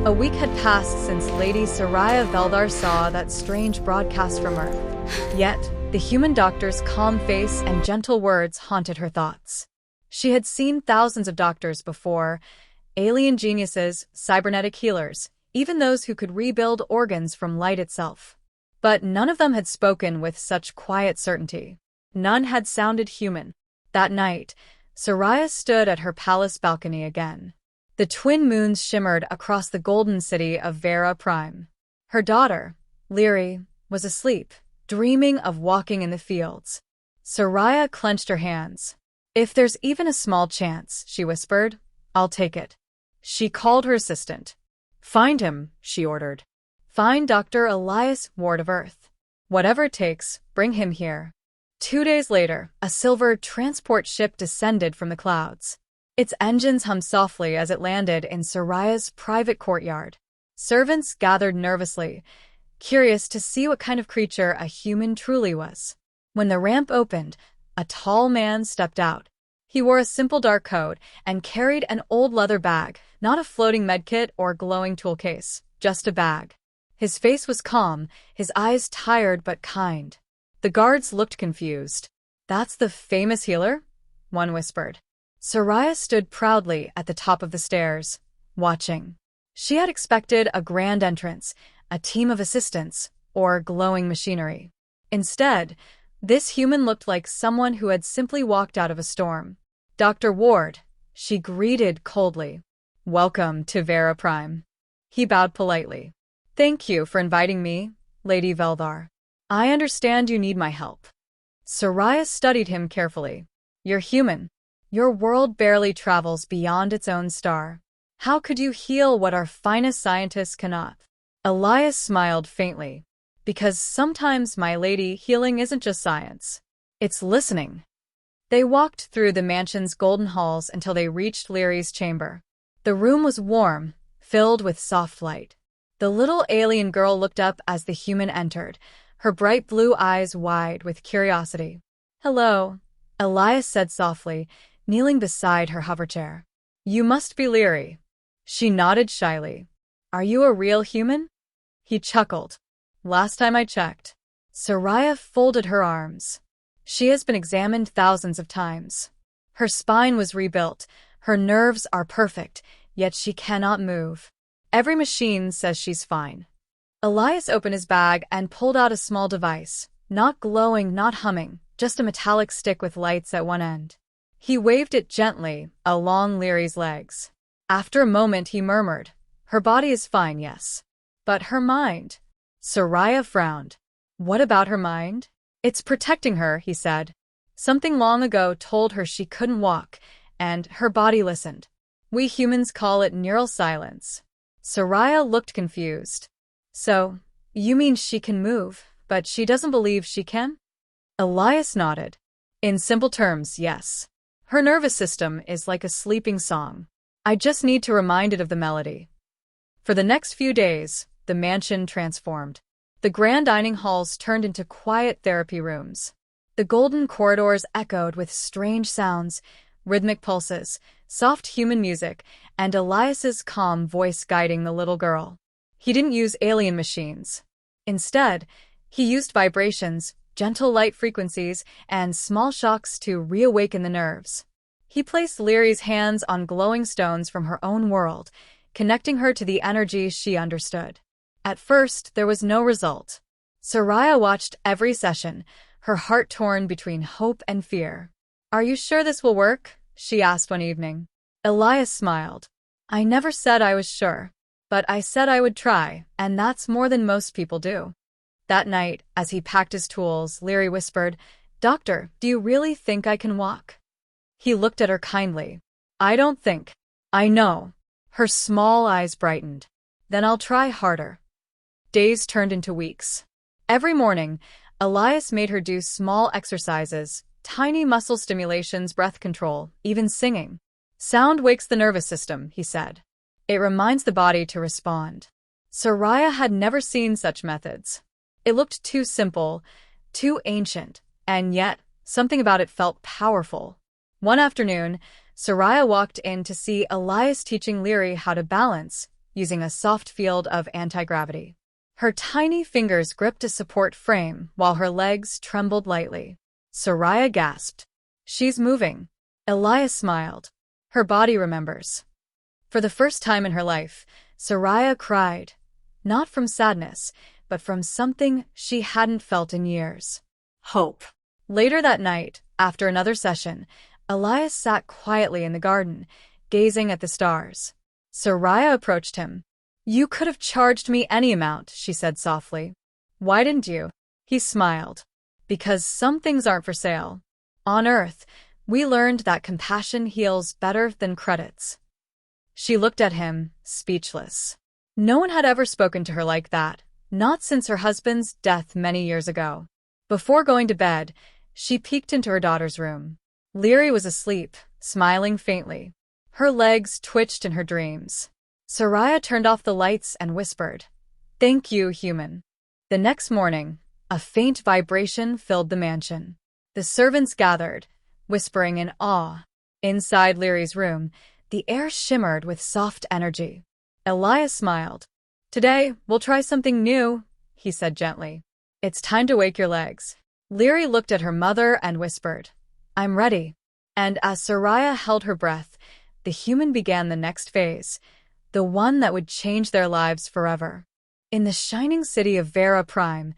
A week had passed since Lady Soraya Veldar saw that strange broadcast from Earth. Yet, the human doctor's calm face and gentle words haunted her thoughts. She had seen thousands of doctors before, alien geniuses, cybernetic healers, even those who could rebuild organs from light itself. But none of them had spoken with such quiet certainty. None had sounded human. That night, Soraya stood at her palace balcony again. The twin moons shimmered across the golden city of Vera Prime. Her daughter, Lyri, was asleep, dreaming of walking in the fields. Soraya clenched her hands. "If there's even a small chance," she whispered, "I'll take it." She called her assistant. "Find him," she ordered. "Find Dr. Elias Ward of Earth. Whatever it takes, bring him here." 2 days later, a silver transport ship descended from the clouds. Its engines hummed softly as it landed in Soraya's private courtyard. Servants gathered nervously, curious to see what kind of creature a human truly was. When the ramp opened, a tall man stepped out. He wore a simple dark coat and carried an old leather bag, not a floating medkit or glowing tool case, just a bag. His face was calm, his eyes tired but kind. The guards looked confused. "That's the famous healer?" one whispered. Soraya stood proudly at the top of the stairs, watching. She had expected a grand entrance, a team of assistants, or glowing machinery. Instead, this human looked like someone who had simply walked out of a storm. "Dr. Ward," she greeted coldly. "Welcome to Vera Prime." He bowed politely. "Thank you for inviting me, Lady Veldar. I understand you need my help." Soraya studied him carefully. "You're human. Your world barely travels beyond its own star. How could you heal what our finest scientists cannot?" Elias smiled faintly. "Because sometimes, my lady, healing isn't just science. It's listening." They walked through the mansion's golden halls until they reached Lyri's chamber. The room was warm, filled with soft light. The little alien girl looked up as the human entered, her bright blue eyes wide with curiosity. "Hello," Elias said softly, kneeling beside her hoverchair. "You must be Lyri." She nodded shyly. "Are you a real human?" He chuckled. "Last time I checked." Soraya folded her arms. "She has been examined thousands of times. Her spine was rebuilt, her nerves are perfect, yet she cannot move. Every machine says she's fine." Elias opened his bag and pulled out a small device, not glowing, not humming, just a metallic stick with lights at one end. He waved it gently along Lyri's legs. After a moment he murmured, "Her body is fine, yes. But her mind?" Soraya frowned. "What about her mind?" "It's protecting her," he said. "Something long ago told her she couldn't walk, and her body listened. We humans call it neural silence." Soraya looked confused. "So, you mean she can move, but she doesn't believe she can?" Elias nodded. "In simple terms, yes. Her nervous system is like a sleeping song. I just need to remind it of the melody." For the next few days, the mansion transformed. The grand dining halls turned into quiet therapy rooms. The golden corridors echoed with strange sounds, rhythmic pulses, soft human music, and Elias's calm voice guiding the little girl. He didn't use alien machines. Instead, he used vibrations, gentle light frequencies, and small shocks to reawaken the nerves. He placed Lyri's hands on glowing stones from her own world, connecting her to the energy she understood. At first, there was no result. Soraya watched every session, her heart torn between hope and fear. "Are you sure this will work?" she asked one evening. Elias smiled. "I never said I was sure. But I said I would try, and that's more than most people do." That night, as he packed his tools, Lyri whispered, "Doctor, do you really think I can walk?" He looked at her kindly. "I don't think. I know." Her small eyes brightened. "Then I'll try harder." Days turned into weeks. Every morning, Elias made her do small exercises, tiny muscle stimulations, breath control, even singing. "Sound wakes the nervous system," he said. "It reminds the body to respond." Soraya had never seen such methods. It looked too simple, too ancient, and yet something about it felt powerful. One afternoon, Soraya walked in to see Elias teaching Lyri how to balance, using a soft field of anti-gravity. Her tiny fingers gripped a support frame while her legs trembled lightly. Soraya gasped. She's moving. Elias smiled. Her body remembers. For the first time in her life, Soraya cried, not from sadness, but from something she hadn't felt in years. Hope. Later that night, after another session, Elias sat quietly in the garden, gazing at the stars. Soraya approached him. You could have charged me any amount, she said softly. Why didn't you? He smiled. Because some things aren't for sale. On Earth, we learned that compassion heals better than credits. She looked at him, speechless. No one had ever spoken to her like that, not since her husband's death many years ago. Before going to bed, she peeked into her daughter's room. Leary was asleep, smiling faintly. Her legs twitched in her dreams. Soraya turned off the lights and whispered, Thank you, human. The next morning, a faint vibration filled the mansion. The servants gathered, whispering in awe. Inside Leary's room, the air shimmered with soft energy. Elias smiled. Today, we'll try something new, he said gently. It's time to wake your legs. Leary looked at her mother and whispered, I'm ready. And as Soraya held her breath, the human began the next phase, the one that would change their lives forever. In the shining city of Vera Prime,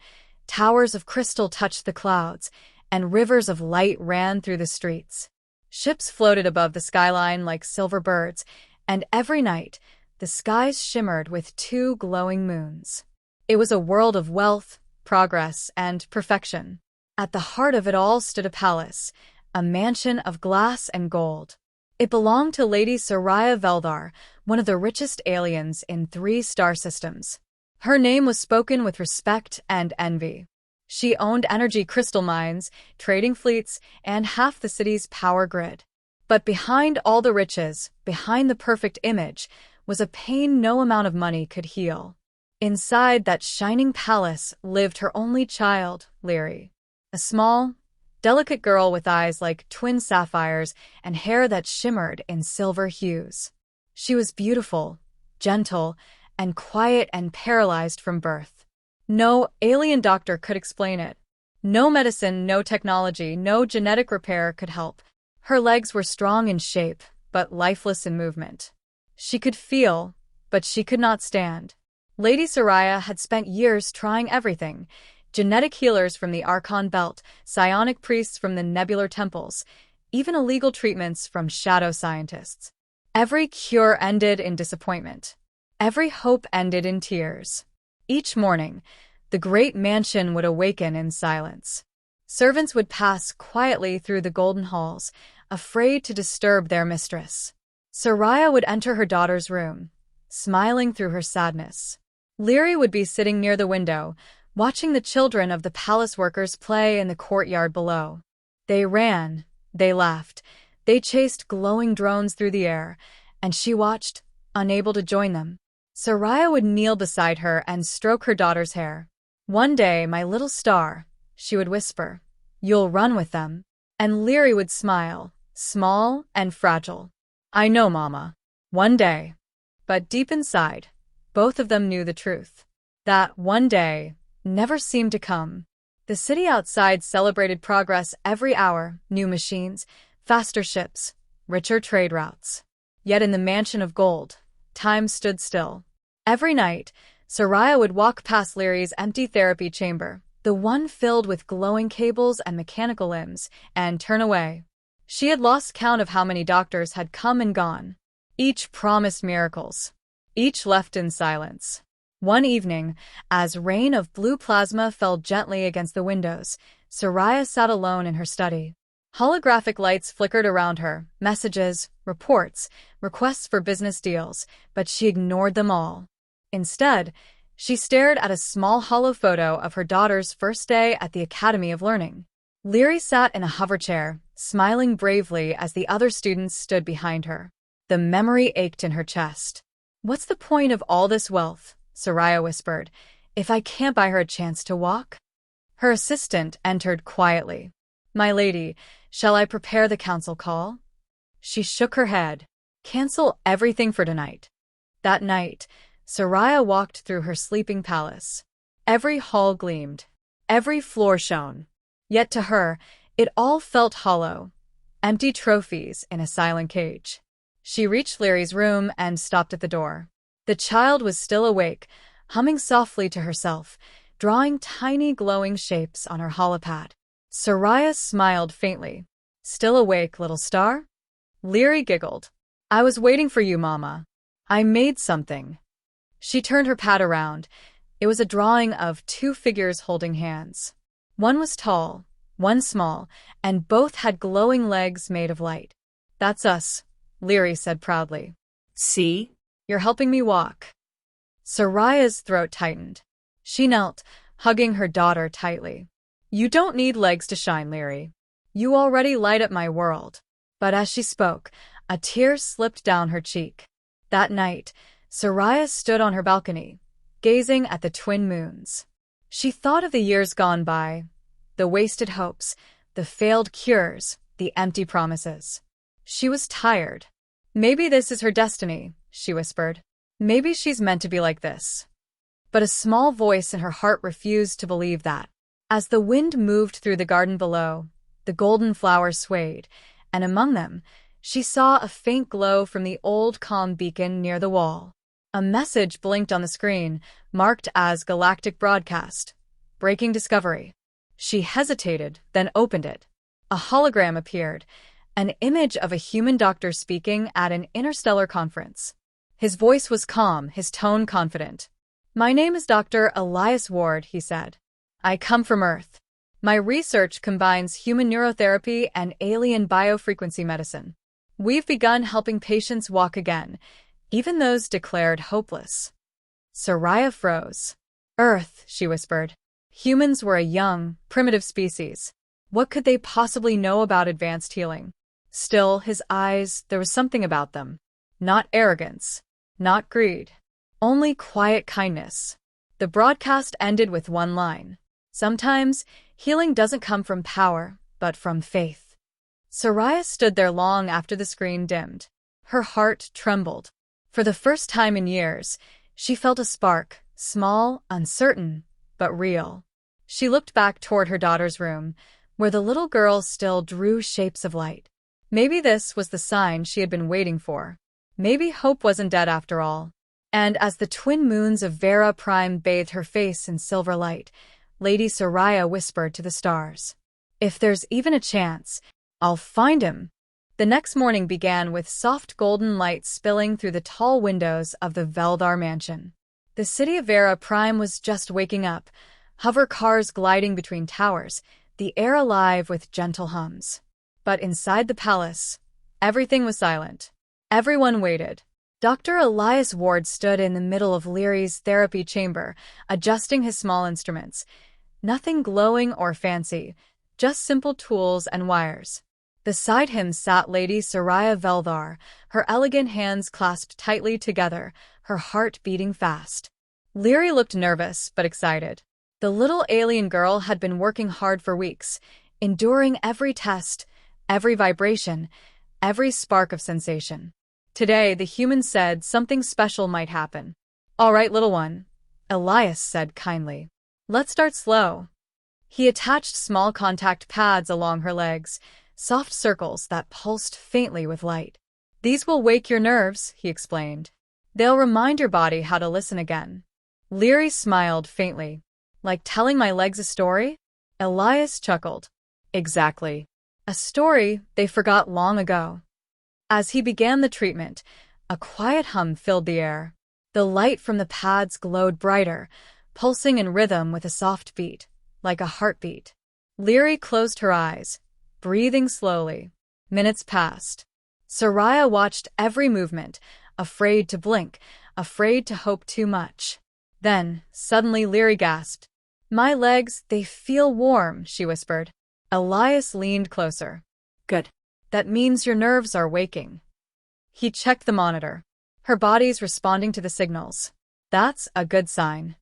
towers of crystal touched the clouds, and rivers of light ran through the streets. Ships floated above the skyline like silver birds, and every night, the skies shimmered with 2 glowing moons. It was a world of wealth, progress, and perfection. At the heart of it all stood a palace, a mansion of glass and gold. It belonged to Lady Soraya Veldar, one of the richest aliens in 3 star systems. Her name was spoken with respect and envy. She owned energy crystal mines, trading fleets, and half the city's power grid. But behind all the riches, behind the perfect image, was a pain no amount of money could heal. Inside that shining palace lived her only child, Leary. A small, delicate girl with eyes like twin sapphires and hair that shimmered in silver hues. She was beautiful, gentle, and quiet and paralyzed from birth. No alien doctor could explain it. No medicine, no technology, no genetic repair could help. Her legs were strong in shape, but lifeless in movement. She could feel, but she could not stand. Lady Soraya had spent years trying everything. Genetic healers from the Archon Belt, psionic priests from the nebular temples, even illegal treatments from shadow scientists. Every cure ended in disappointment. Every hope ended in tears. Each morning, the great mansion would awaken in silence. Servants would pass quietly through the golden halls, afraid to disturb their mistress. Soraya would enter her daughter's room, smiling through her sadness. Leary would be sitting near the window, watching the children of the palace workers play in the courtyard below. They ran, they laughed, they chased glowing drones through the air, and she watched, unable to join them. Soraya would kneel beside her and stroke her daughter's hair. One day, my little star, she would whisper, you'll run with them. And Leary would smile, small and fragile. I know, Mama. One day. But deep inside, both of them knew the truth. That one day never seemed to come. The city outside celebrated progress every hour, new machines, faster ships, richer trade routes. Yet in the mansion of gold, time stood still. Every night, Soraya would walk past Leary's empty therapy chamber, the one filled with glowing cables and mechanical limbs, and turn away. She had lost count of how many doctors had come and gone. Each promised miracles. Each left in silence. One evening, as rain of blue plasma fell gently against the windows, Soraya sat alone in her study. Holographic lights flickered around her, messages, reports, requests for business deals, but she ignored them all. Instead, she stared at a small hollow photo of her daughter's first day at the Academy of Learning. Leary sat in a hoverchair, smiling bravely as the other students stood behind her. The memory ached in her chest. What's the point of all this wealth, Soraya whispered, if I can't buy her a chance to walk? Her assistant entered quietly. My lady, shall I prepare the council call? She shook her head. Cancel everything for tonight. That night, Soraya walked through her sleeping palace. Every hall gleamed. Every floor shone. Yet to her, it all felt hollow. Empty trophies in a silent cage. She reached Leary's room and stopped at the door. The child was still awake, humming softly to herself, drawing tiny glowing shapes on her holopad. Soraya smiled faintly. "Still awake, little star?" Leary giggled. "I was waiting for you, Mama. I made something." She turned her pad around. It was a drawing of two figures holding hands. One was tall, one small, and both had glowing legs made of light. "That's us," Leary said proudly. See? "You're helping me walk." Soraya's throat tightened. She knelt, hugging her daughter tightly. "You don't need legs to shine, Leary. You already light up my world." But as she spoke, a tear slipped down her cheek. That night, Soraya stood on her balcony, gazing at the twin moons. She thought of the years gone by, the wasted hopes, the failed cures, the empty promises. She was tired. "Maybe this is her destiny," she whispered. "Maybe she's meant to be like this." But a small voice in her heart refused to believe that. As the wind moved through the garden below, the golden flowers swayed, and among them, she saw a faint glow from the old calm beacon near the wall. A message blinked on the screen, marked as Galactic Broadcast. Breaking discovery. She hesitated, then opened it. A hologram appeared, an image of a human doctor speaking at an interstellar conference. His voice was calm, his tone confident. "My name is Dr. Elias Ward," he said. "I come from Earth. My research combines human neurotherapy and alien biofrequency medicine. We've begun helping patients walk again, even those declared hopeless." Soraya froze. "Earth," she whispered. Humans were a young, primitive species. What could they possibly know about advanced healing? Still, his eyes, there was something about them. Not arrogance. Not greed. Only quiet kindness. The broadcast ended with one line. "Sometimes, healing doesn't come from power, but from faith." Soraya stood there long after the screen dimmed. Her heart trembled. For the first time in years, she felt a spark, small, uncertain, but real. She looked back toward her daughter's room, where the little girl still drew shapes of light. Maybe this was the sign she had been waiting for. Maybe hope wasn't dead after all. And as the twin moons of Vera Prime bathed her face in silver light, Lady Soraya whispered to the stars, "If there's even a chance, I'll find him." The next morning began with soft golden light spilling through the tall windows of the Veldar mansion. The city of Vera Prime was just waking up, hover cars gliding between towers, the air alive with gentle hums. But inside the palace, everything was silent. Everyone waited. Dr. Elias Ward stood in the middle of Leary's therapy chamber, adjusting his small instruments. Nothing glowing or fancy, just simple tools and wires. Beside him sat Lady Soraya Veldar, her elegant hands clasped tightly together, her heart beating fast. Leary looked nervous but excited. The little alien girl had been working hard for weeks, enduring every test, every vibration, every spark of sensation. Today, the human said something special might happen. "All right, little one," Elias said kindly. "Let's start slow." He attached small contact pads along her legs, soft circles that pulsed faintly with light. "These will wake your nerves," he explained. "They'll remind your body how to listen again." Leary smiled faintly. "Like telling my legs a story?" Elias chuckled. "Exactly. A story they forgot long ago." As he began the treatment, a quiet hum filled the air. The light from the pads glowed brighter, pulsing in rhythm with a soft beat, like a heartbeat. Leary closed her eyes, breathing slowly. Minutes passed. Soraya watched every movement, afraid to blink, afraid to hope too much. Then, suddenly Leary gasped. "My legs, they feel warm," she whispered. Elias leaned closer. "Good. That means your nerves are waking." He checked the monitor. Her body's responding to the signals. "That's a good sign."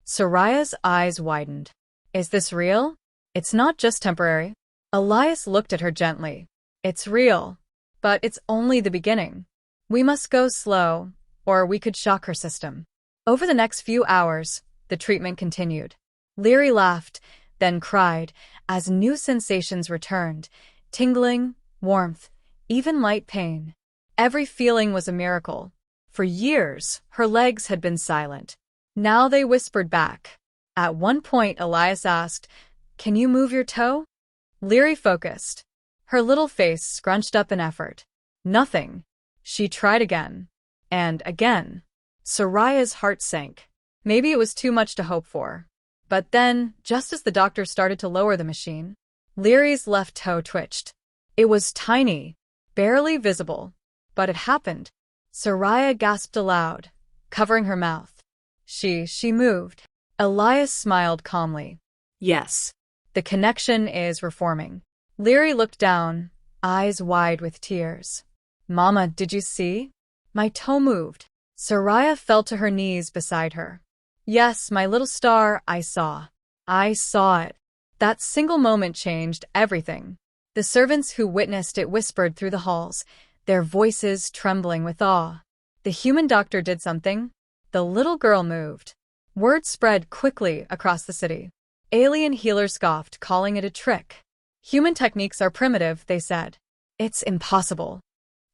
Soraya's eyes widened. "Is this real? It's not just temporary." Elias looked at her gently. "It's real, but it's only the beginning. We must go slow, or we could shock her system." Over the next few hours, the treatment continued. Leary laughed, then cried, as new sensations returned: tingling, warmth, even light pain. Every feeling was a miracle. For years, her legs had been silent. Now they whispered back. At one point, Elias asked, "Can you move your toe?" Leary focused. Her little face scrunched up in effort. Nothing. She tried again. And again. Soraya's heart sank. Maybe it was too much to hope for. But then, just as the doctor started to lower the machine, Leary's left toe twitched. It was tiny, barely visible. But it happened. Soraya gasped aloud, covering her mouth. She moved. Elias smiled calmly. Yes. The connection is reforming. Leary looked down, eyes wide with tears. Mama, did you see? My toe moved. Soraya fell to her knees beside her. Yes, my little star, I saw. I saw it. That single moment changed everything. The servants who witnessed it whispered through the halls, their voices trembling with awe. The human doctor did something. The little girl moved. Word spread quickly across the city. Alien healers scoffed, calling it a trick. Human techniques are primitive, they said. It's impossible.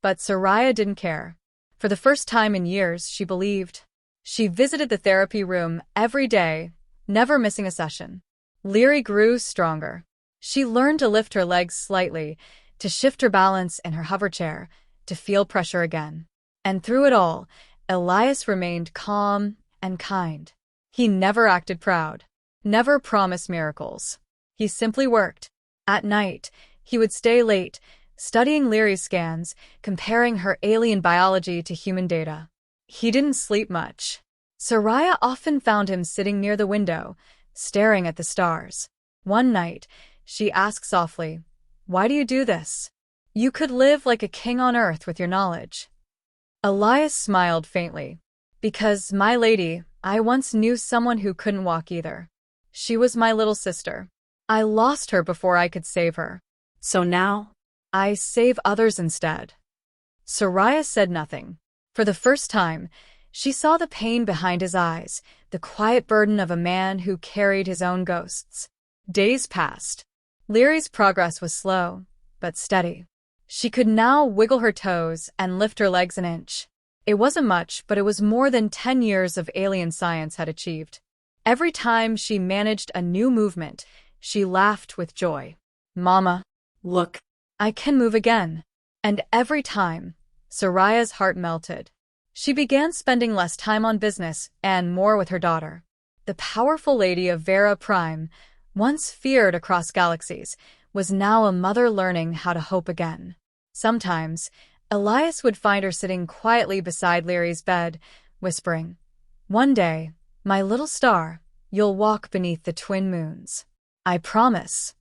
But Soraya didn't care. For the first time in years, she believed. She visited the therapy room every day, never missing a session. Leary grew stronger. She learned to lift her legs slightly, to shift her balance in her hover chair, to feel pressure again. And through it all, Elias remained calm and kind. He never acted proud, never promised miracles. He simply worked. At night, he would stay late, studying Leary's scans, comparing her alien biology to human data. He didn't sleep much. Soraya often found him sitting near the window, staring at the stars. One night, she asked softly, "Why do you do this? You could live like a king on earth with your knowledge." Elias smiled faintly. "Because, my lady, I once knew someone who couldn't walk either. She was my little sister. I lost her before I could save her. So now, I save others instead." Soraya said nothing. For the first time, she saw the pain behind his eyes, the quiet burden of a man who carried his own ghosts. Days passed. Leary's progress was slow, but steady. She could now wiggle her toes and lift her legs an inch. It wasn't much, but it was more than 10 years of alien science had achieved. Every time she managed a new movement, she laughed with joy. "Mama, look, I can move again." And every time, Soraya's heart melted. She began spending less time on business and more with her daughter. The powerful lady of Vera Prime, once feared across galaxies, was now a mother learning how to hope again. Sometimes, Elias would find her sitting quietly beside Leary's bed, whispering, "One day, my little star, you'll walk beneath the twin moons. I promise."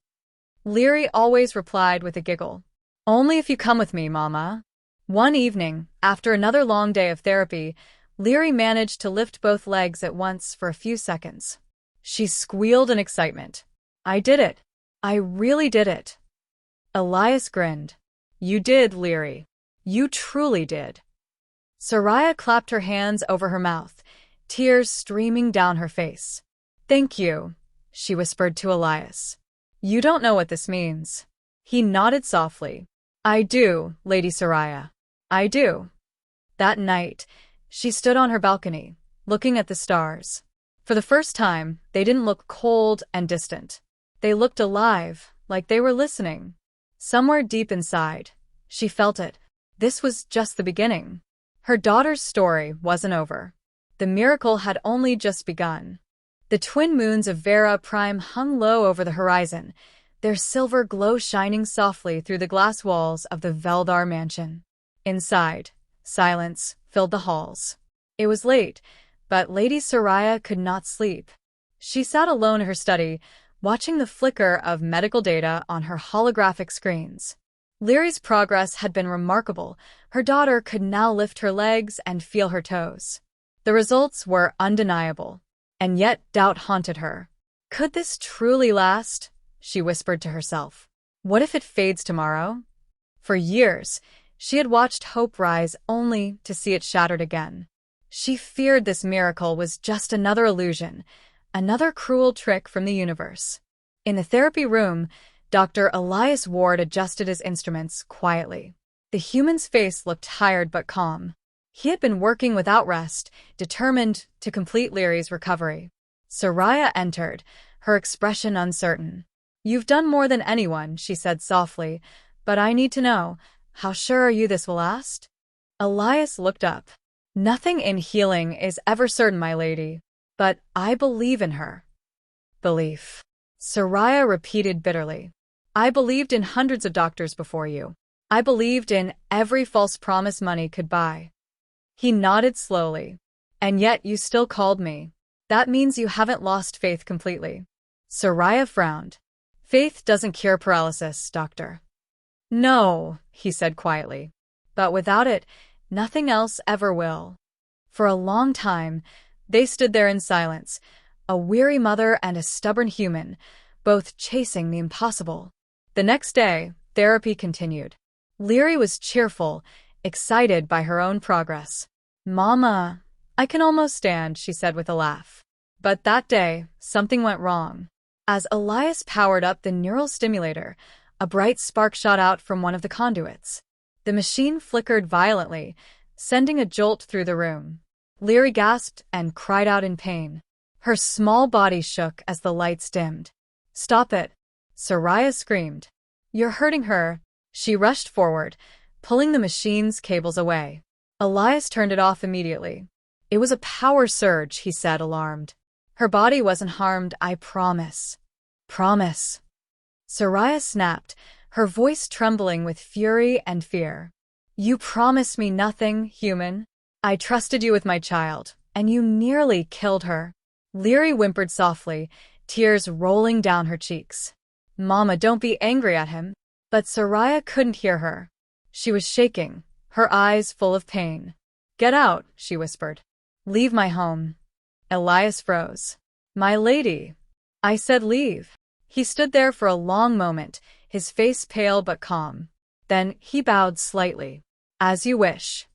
Leary always replied with a giggle, "Only if you come with me, Mama." One evening, after another long day of therapy, Leary managed to lift both legs at once for a few seconds. She squealed in excitement. "I did it. I really did it." Elias grinned. "You did, Leary. You truly did." Soraya clapped her hands over her mouth, tears streaming down her face. "Thank you," she whispered to Elias. "You don't know what this means." He nodded softly. "I do, Lady Soraya. I do." That night, she stood on her balcony, looking at the stars. For the first time, they didn't look cold and distant. They looked alive, like they were listening. Somewhere deep inside, she felt it. This was just the beginning. Her daughter's story wasn't over. The miracle had only just begun. The twin moons of Vera Prime hung low over the horizon, their silver glow shining softly through the glass walls of the Veldar mansion. Inside, silence filled the halls. It was late, but Lady Soraya could not sleep. She sat alone in her study, watching the flicker of medical data on her holographic screens. Leary's progress had been remarkable. Her daughter could now lift her legs and feel her toes. The results were undeniable, and yet doubt haunted her. Could this truly last? She whispered to herself. What if it fades tomorrow? For years, she had watched hope rise only to see it shattered again. She feared this miracle was just another illusion, another cruel trick from the universe. In the therapy room, Dr. Elias Ward adjusted his instruments quietly. The human's face looked tired but calm. He had been working without rest, determined to complete Leary's recovery. Soraya entered, her expression uncertain. "You've done more than anyone," she said softly, "but I need to know, how sure are you this will last?" Elias looked up. "Nothing in healing is ever certain, my lady, but I believe in her." "Belief," Soraya repeated bitterly. "I believed in hundreds of doctors before you. I believed in every false promise money could buy." He nodded slowly. "And yet you still called me. That means you haven't lost faith completely." Soraya frowned. "Faith doesn't cure paralysis, doctor." "No," he said quietly. "But without it, nothing else ever will." For a long time, they stood there in silence, a weary mother and a stubborn human, both chasing the impossible. The next day, therapy continued. Leary was cheerful, excited by her own progress. "Mama, I can almost stand," she said with a laugh. But that day, something went wrong. As Elias powered up the neural stimulator, a bright spark shot out from one of the conduits. The machine flickered violently, sending a jolt through the room. Leary gasped and cried out in pain. Her small body shook as the lights dimmed. "Stop it!" Soraya screamed. "You're hurting her." She rushed forward, pulling the machine's cables away. Elias turned it off immediately. "It was a power surge," he said, alarmed. "Her body wasn't harmed, I promise." "Promise." Soraya snapped, her voice trembling with fury and fear. "You promised me nothing, human. I trusted you with my child, and you nearly killed her." Leary whimpered softly, tears rolling down her cheeks. "Mama, don't be angry at him." But Soraya couldn't hear her. She was shaking, her eyes full of pain. "Get out," she whispered. "Leave my home." Elias froze. "My lady." "I said leave." He stood there for a long moment, his face pale but calm. Then he bowed slightly. "As you wish."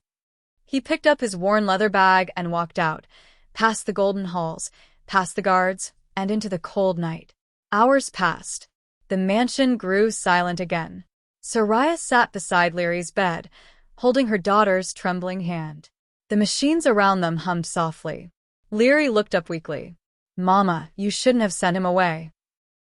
He picked up his worn leather bag and walked out, past the golden halls, past the guards, and into the cold night. Hours passed. The mansion grew silent again. Soraya sat beside Leary's bed, holding her daughter's trembling hand. The machines around them hummed softly. Leary looked up weakly. "Mama, you shouldn't have sent him away."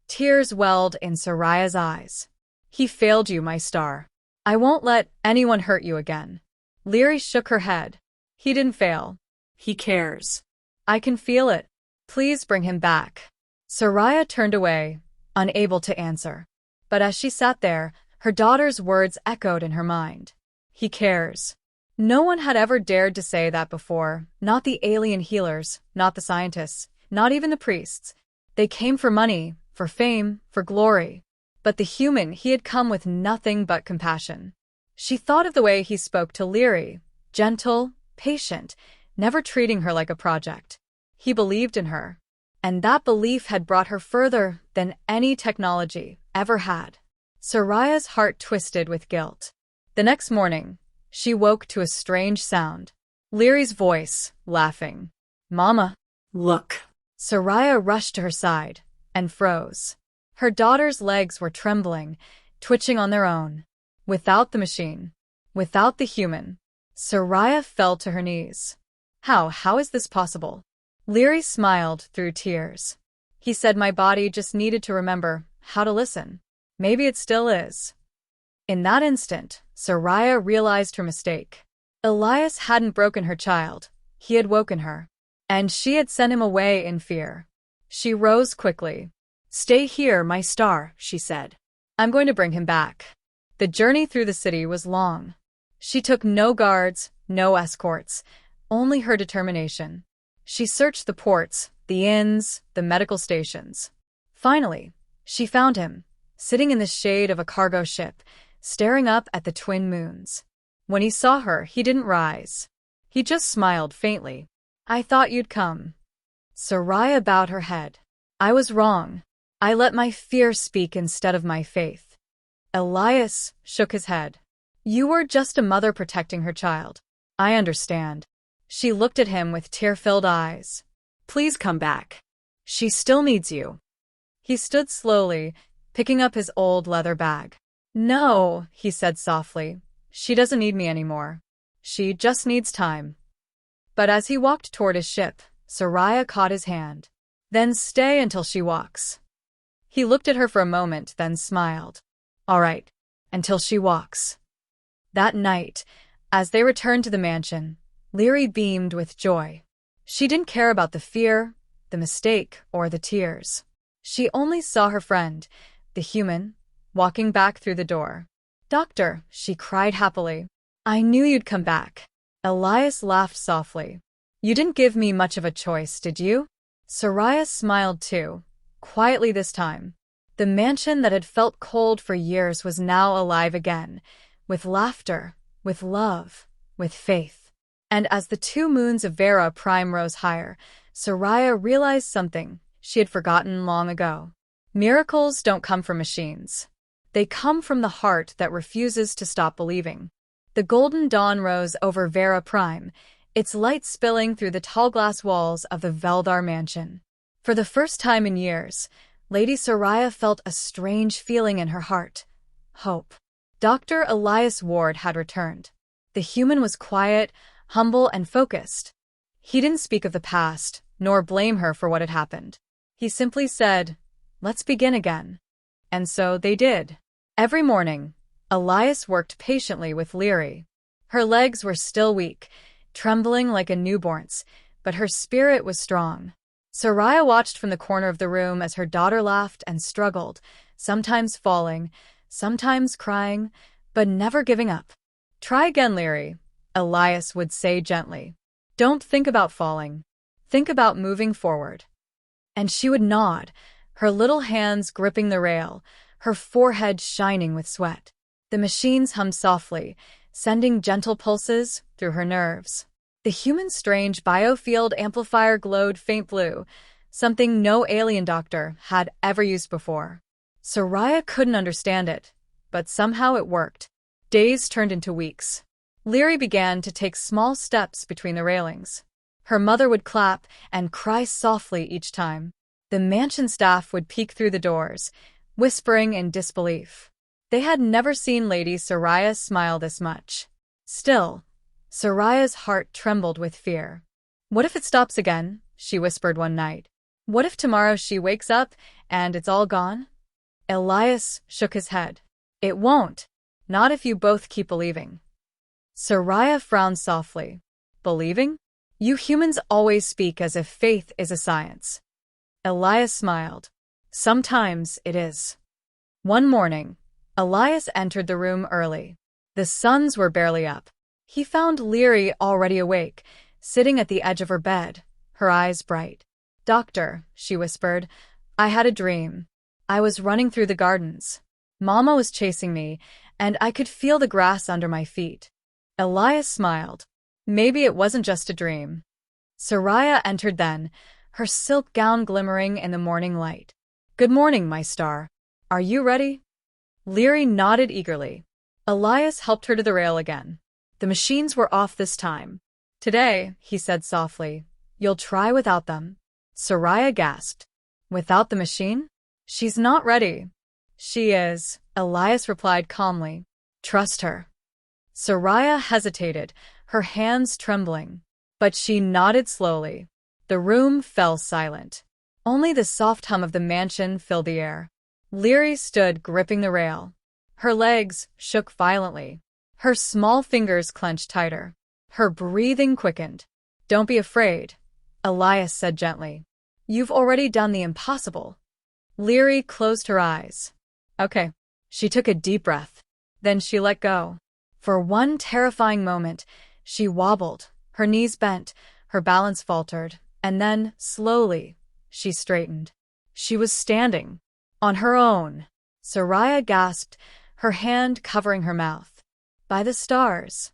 Tears welled in Soraya's eyes. "He failed you, my star. I won't let anyone hurt you again." Leary shook her head. "He didn't fail. He cares. I can feel it. Please bring him back." Soraya turned away, unable to answer. But as she sat there, her daughter's words echoed in her mind. "He cares." No one had ever dared to say that before, not the alien healers, not the scientists, not even the priests. They came for money, for fame, for glory. But the human, he had come with nothing but compassion. She thought of the way he spoke to Leary, gentle, patient, never treating her like a project. He believed in her. And that belief had brought her further than any technology ever had. Soraya's heart twisted with guilt. The next morning, she woke to a strange sound. Leary's voice, laughing. "Mama, look." Soraya rushed to her side and froze. Her daughter's legs were trembling, twitching on their own. Without the machine, without the human, Soraya fell to her knees. How is this possible?" Leary smiled through tears. He said, "My body just needed to remember how to listen. Maybe it still is." In that instant, Soraya realized her mistake. Elias hadn't broken her child. He had woken her. And she had sent him away in fear. She rose quickly. "Stay here, my star," she said. "I'm going to bring him back." The journey through the city was long. She took no guards, no escorts, only her determination. She searched the ports, the inns, the medical stations. Finally, she found him, sitting in the shade of a cargo ship, staring up at the twin moons. When he saw her, he didn't rise. He just smiled faintly. "I thought you'd come." Soraya bowed her head. "I was wrong. I let my fear speak instead of my faith." Elias shook his head. "You were just a mother protecting her child. I understand." She looked at him with tear-filled eyes. Please come back. She still needs you. He stood slowly, picking up his old leather bag. No, he said softly. She doesn't need me anymore. She just needs time. But as he walked toward his ship, Soraya caught his hand. Then stay until she walks. He looked at her for a moment, then smiled. All right, until she walks. That night, as they returned to the mansion, Leary beamed with joy. She didn't care about the fear, the mistake, or the tears. She only saw her friend, the human, walking back through the door. Doctor, she cried happily. I knew you'd come back. Elias laughed softly. You didn't give me much of a choice, did you? Soraya smiled too, quietly this time. The mansion that had felt cold for years was now alive again, with laughter, with love, with faith. And as the 2 moons of Vera Prime rose higher, Soraya realized something she had forgotten long ago. Miracles don't come from machines. They come from the heart that refuses to stop believing. The golden dawn rose over Vera Prime, its light spilling through the tall glass walls of the Veldar mansion. For the first time in years, Lady Soraya felt a strange feeling in her heart. Hope. Dr. Elias Ward had returned. The human was quiet, humble, and focused. He didn't speak of the past, nor blame her for what had happened. He simply said, let's begin again. And so they did. Every morning, Elias worked patiently with Leary. Her legs were still weak, trembling like a newborn's, but her spirit was strong. Soraya watched from the corner of the room as her daughter laughed and struggled, sometimes falling, sometimes crying, but never giving up. Try again, Leary, Elias would say gently. Don't think about falling. Think about moving forward. And she would nod, her little hands gripping the rail, her forehead shining with sweat. The machines hummed softly, sending gentle pulses through her nerves. The human's strange biofield amplifier glowed faint blue, something no alien doctor had ever used before. Soraya couldn't understand it, but somehow it worked. Days turned into weeks. Leary began to take small steps between the railings. Her mother would clap and cry softly each time. The mansion staff would peek through the doors, whispering in disbelief. They had never seen Lady Soraya smile this much. Still, Soraya's heart trembled with fear. What if it stops again? She whispered one night. What if tomorrow she wakes up and it's all gone? Elias shook his head. It won't. Not if you both keep believing. Soraya frowned softly. Believing? You humans always speak as if faith is a science. Elias smiled. Sometimes it is. One morning, Elias entered the room early. The suns were barely up. He found Leary already awake, sitting at the edge of her bed, her eyes bright. Doctor, she whispered, I had a dream. I was running through the gardens. Mama was chasing me, and I could feel the grass under my feet. Elias smiled. Maybe it wasn't just a dream. Soraya entered then, her silk gown glimmering in the morning light. Good morning, my star. Are you ready? Leary nodded eagerly. Elias helped her to the rail again. The machines were off this time. Today, he said softly, you'll try without them. Soraya gasped. Without the machine? She's not ready. She is, Elias replied calmly. Trust her. Soraya hesitated, her hands trembling. But she nodded slowly. The room fell silent. Only the soft hum of the mansion filled the air. Leary stood gripping the rail. Her legs shook violently. Her small fingers clenched tighter. Her breathing quickened. Don't be afraid, Elias said gently. You've already done the impossible. Leary closed her eyes. Okay. She took a deep breath. Then she let go. For one terrifying moment, she wobbled, her knees bent, her balance faltered, and then, slowly, she straightened. She was standing. On her own. Soraya gasped, her hand covering her mouth. By the stars.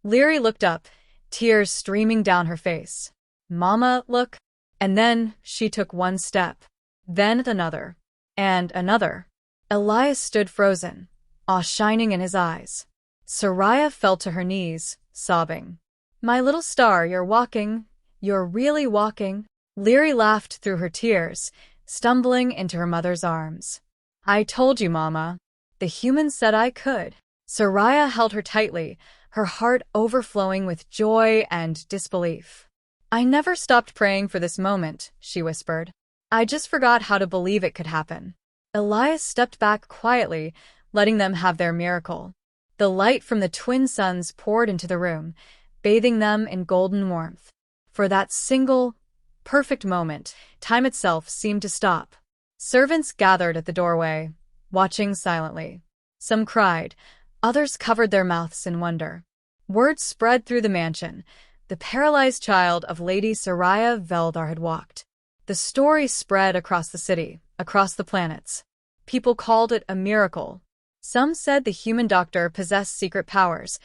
Leary looked up, tears streaming down her face. Mama, look. And then she took one step. Then another. And another. Elias stood frozen, awe shining in his eyes. Soraya fell to her knees, sobbing. My little star, you're walking. You're really walking. Leary laughed through her tears, stumbling into her mother's arms. I told you, Mama. The humans said I could. Soraya held her tightly, her heart overflowing with joy and disbelief. I never stopped praying for this moment, she whispered. I just forgot how to believe it could happen. Elias stepped back quietly, letting them have their miracle. The light from the twin suns poured into the room, bathing them in golden warmth. For that single, perfect moment, time itself seemed to stop. Servants gathered at the doorway, watching silently. Some cried, others covered their mouths in wonder. Word spread through the mansion. The paralyzed child of Lady Soraya Veldar had walked. The story spread across the city, across the planets. People called it a miracle. Some said the human doctor possessed secret powers.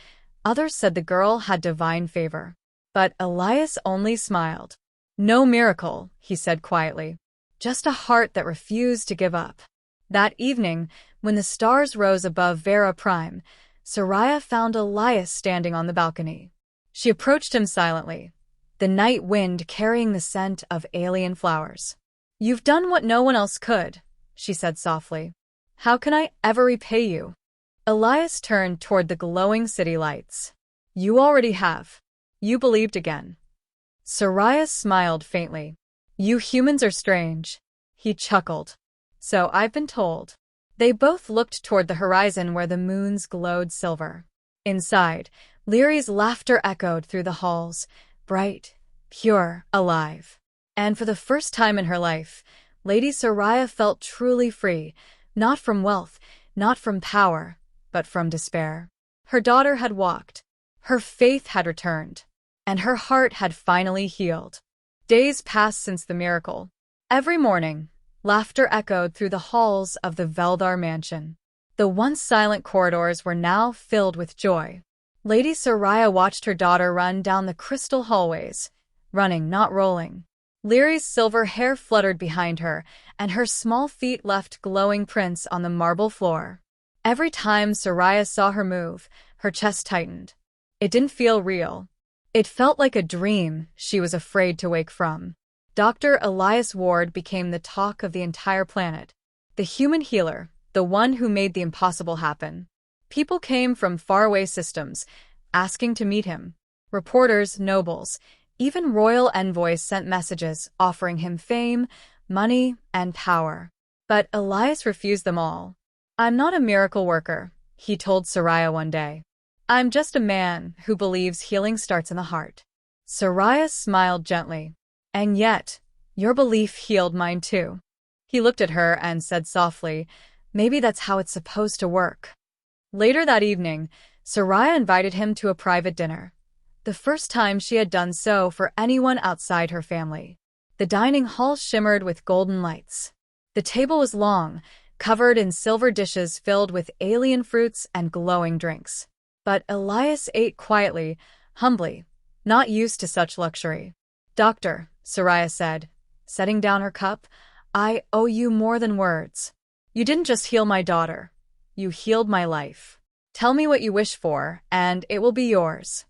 Others said the girl had divine favor. But Elias only smiled. No miracle, he said quietly. Just a heart that refused to give up. That evening, when the stars rose above Vera Prime, Soraya found Elias standing on the balcony. She approached him silently, the night wind carrying the scent of alien flowers. You've done what no one else could, she said softly. How can I ever repay you? Elias turned toward the glowing city lights. You already have. You believed again. Soraya smiled faintly. You humans are strange. He chuckled. So I've been told. They both looked toward the horizon where the moons glowed silver. Inside, Leary's laughter echoed through the halls, bright, pure, alive. And for the first time in her life, Lady Soraya felt truly free, not from wealth, not from power, but from despair. Her daughter had walked. Her faith had returned. And her heart had finally healed. Days passed since the miracle. Every morning, laughter echoed through the halls of the Veldar mansion. The once silent corridors were now filled with joy. Lady Soraya watched her daughter run down the crystal hallways, running, not rolling. Leary's silver hair fluttered behind her, and her small feet left glowing prints on the marble floor. Every time Soraya saw her move, her chest tightened. It didn't feel real. It felt like a dream she was afraid to wake from. Dr. Elias Ward became the talk of the entire planet. The human healer, the one who made the impossible happen. People came from faraway systems, asking to meet him. Reporters, nobles, even royal envoys sent messages offering him fame, money, and power. But Elias refused them all. I'm not a miracle worker, he told Soraya one day. I'm just a man who believes healing starts in the heart. Soraya smiled gently. And yet, your belief healed mine too. He looked at her and said softly, maybe that's how it's supposed to work. Later that evening, Soraya invited him to a private dinner. The first time she had done so for anyone outside her family. The dining hall shimmered with golden lights. The table was long, covered in silver dishes filled with alien fruits and glowing drinks. But Elias ate quietly, humbly, not used to such luxury. Doctor, Soraya said, setting down her cup, I owe you more than words. You didn't just heal my daughter. You healed my life. Tell me what you wish for, and it will be yours.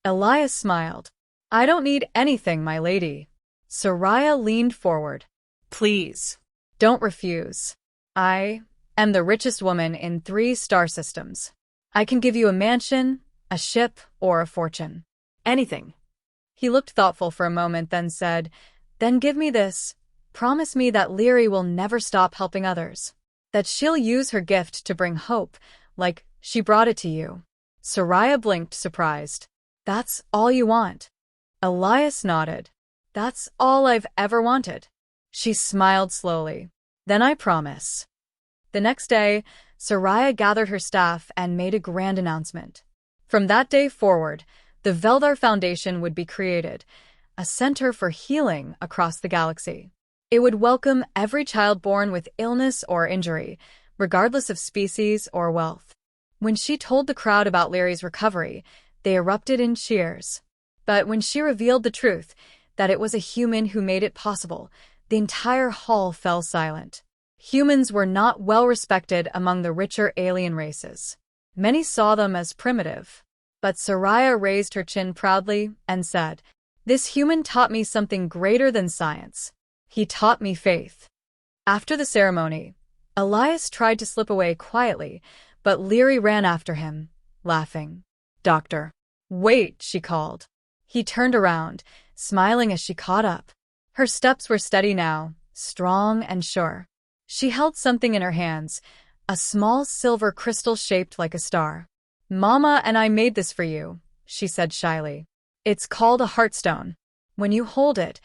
Elias smiled. I don't need anything, my lady. Soraya leaned forward. Please, don't refuse. I am the richest woman in 3 star systems. I can give you a mansion, a ship, or a fortune. Anything. He looked thoughtful for a moment, then said, Then give me this. Promise me that Leary will never stop helping others. That she'll use her gift to bring hope, like she brought it to you. Soraya blinked, surprised. That's all you want? Elias nodded. That's all I've ever wanted. She smiled slowly. Then I promise. The next day, Soraya gathered her staff and made a grand announcement. From that day forward, the Veldar Foundation would be created, a center for healing across the galaxy. It would welcome every child born with illness or injury, regardless of species or wealth. When she told the crowd about Leary's recovery, they erupted in cheers. But when she revealed the truth, that it was a human who made it possible, the entire hall fell silent. Humans were not well respected among the richer alien races. Many saw them as primitive. But Soraya raised her chin proudly and said, "This human taught me something greater than science. He taught me faith." After the ceremony, Elias tried to slip away quietly, but Leary ran after him, laughing. "Doctor." "Wait," she called. He turned around, smiling as she caught up. Her steps were steady now, strong and sure. She held something in her hands, a small silver crystal shaped like a star. "Mama and I made this for you," she said shyly. "It's called a heartstone. When you hold it,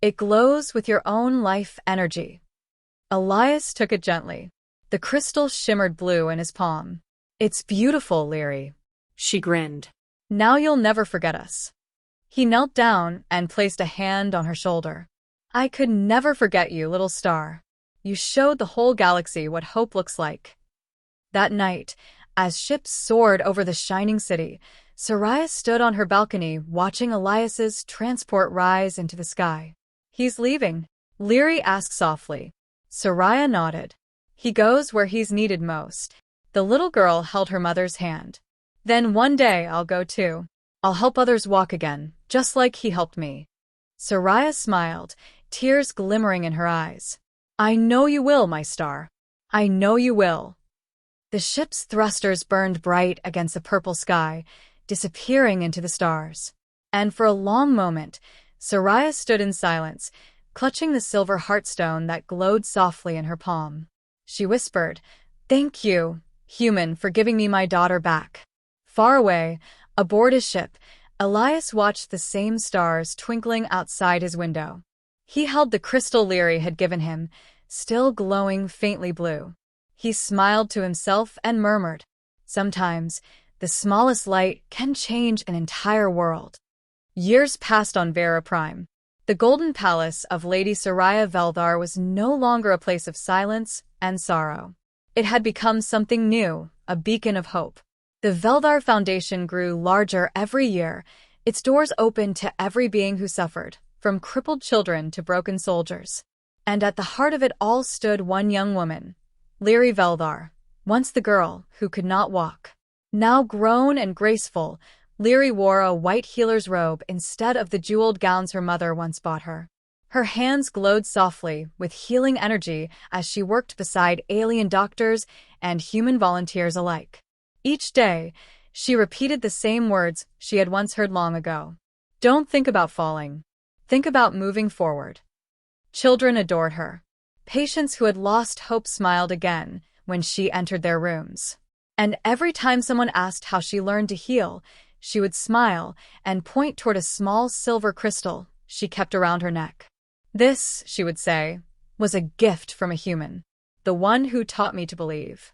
it glows with your own life energy." Elias took it gently. The crystal shimmered blue in his palm. "It's beautiful, Leary." She grinned. "Now you'll never forget us." He knelt down and placed a hand on her shoulder. "I could never forget you, little star. You showed the whole galaxy what hope looks like." That night, as ships soared over the shining city, Soraya stood on her balcony watching Elias's transport rise into the sky. "He's leaving?" Leary asked softly. Soraya nodded. "He goes where he's needed most." The little girl held her mother's hand. "Then one day I'll go too. I'll help others walk again, just like he helped me." Soraya smiled, tears glimmering in her eyes. "I know you will, my star. I know you will." The ship's thrusters burned bright against the purple sky, disappearing into the stars. And for a long moment, Soraya stood in silence, clutching the silver heartstone that glowed softly in her palm. She whispered, "Thank you, human, for giving me my daughter back." Far away, aboard his ship, Elias watched the same stars twinkling outside his window. He held the crystal Leary had given him, still glowing faintly blue. He smiled to himself and murmured, "Sometimes, the smallest light can change an entire world." Years passed on Vera Prime. The Golden Palace of Lady Soraya Veldar was no longer a place of silence and sorrow. It had become something new, a beacon of hope. The Veldar Foundation grew larger every year, its doors opened to every being who suffered, from crippled children to broken soldiers. And at the heart of it all stood one young woman, Leary Veldar, once the girl who could not walk. Now grown and graceful, Leary wore a white healer's robe instead of the jeweled gowns her mother once bought her. Her hands glowed softly with healing energy as she worked beside alien doctors and human volunteers alike. Each day, she repeated the same words she had once heard long ago. "Don't think about falling. Think about moving forward." Children adored her. Patients who had lost hope smiled again when she entered their rooms. And every time someone asked how she learned to heal, she would smile and point toward a small silver crystal she kept around her neck. "This," she would say, "was a gift from a human, the one who taught me to believe."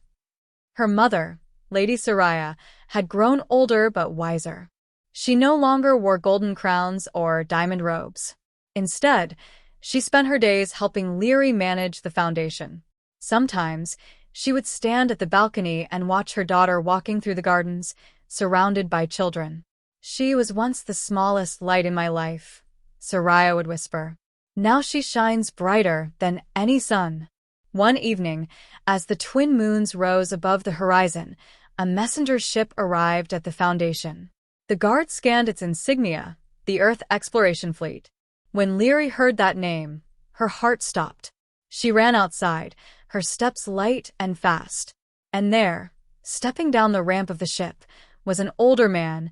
Her mother, Lady Soraya, had grown older but wiser. She no longer wore golden crowns or diamond robes. Instead, she spent her days helping Leary manage the foundation. Sometimes, she would stand at the balcony and watch her daughter walking through the gardens, surrounded by children. "She was once the smallest light in my life," Soraya would whisper. "Now she shines brighter than any sun." One evening, as the twin moons rose above the horizon, a messenger ship arrived at the Foundation. The guard scanned its insignia, the Earth Exploration Fleet. When Leary heard that name, her heart stopped. She ran outside, her steps light and fast. And there, stepping down the ramp of the ship, was an older man,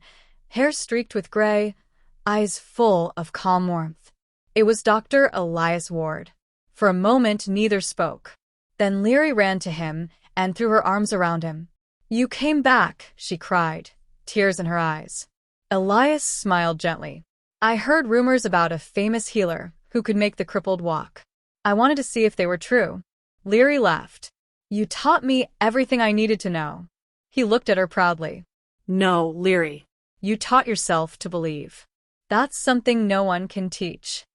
hair streaked with gray, eyes full of calm warmth. It was Dr. Elias Ward. For a moment, neither spoke. Then Leary ran to him and threw her arms around him. "You came back," she cried, tears in her eyes. Elias smiled gently. "I heard rumors about a famous healer who could make the crippled walk. I wanted to see if they were true." Leary laughed. "You taught me everything I needed to know." He looked at her proudly. "No, Leary. You taught yourself to believe. That's something no one can teach."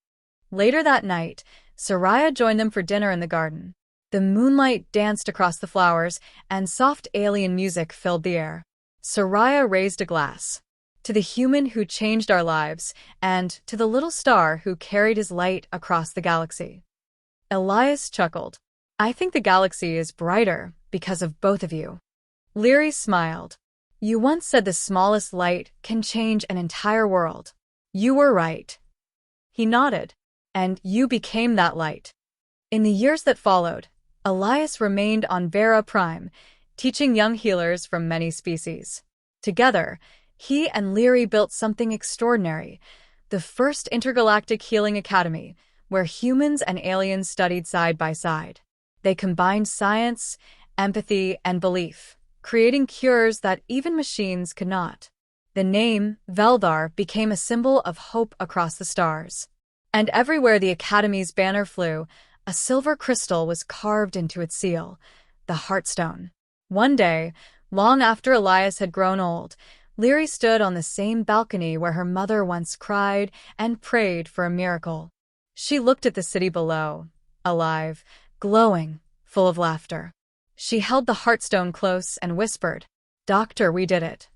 Later that night, Soraya joined them for dinner in the garden. The moonlight danced across the flowers, and soft alien music filled the air. Soraya raised a glass. "To the human who changed our lives, and to the little star who carried his light across the galaxy." Elias chuckled. "I think the galaxy is brighter because of both of you." Leary smiled. You once said the smallest light can change an entire world. You were right. He nodded, and you became that light. In the years that followed, Elias remained on Vera Prime, teaching young healers from many species. Together, he and Leary built something extraordinary, the first intergalactic healing academy, where humans and aliens studied side by side. They combined science, empathy, and belief, creating cures that even machines could not. The name, Veldar, became a symbol of hope across the stars. And everywhere the Academy's banner flew, a silver crystal was carved into its seal, the Heartstone. One day, long after Elias had grown old, Leary stood on the same balcony where her mother once cried and prayed for a miracle. She looked at the city below, alive, glowing, full of laughter. She held the Heartstone close and whispered, "Doctor, we did it."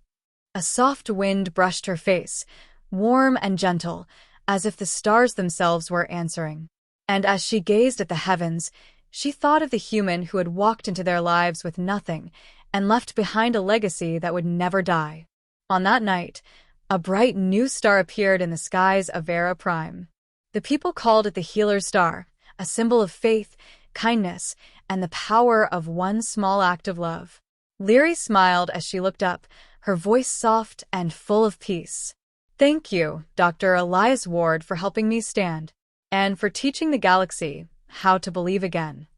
A soft wind brushed her face, warm and gentle, as if the stars themselves were answering. And as she gazed at the heavens, she thought of the human who had walked into their lives with nothing and left behind a legacy that would never die. On that night, a bright new star appeared in the skies of Vera Prime. The people called it the Healer's Star, a symbol of faith, kindness, and the power of one small act of love. Leary smiled as she looked up, her voice soft and full of peace. "Thank you, Dr. Elias Ward, for helping me stand, and for teaching the galaxy how to believe again."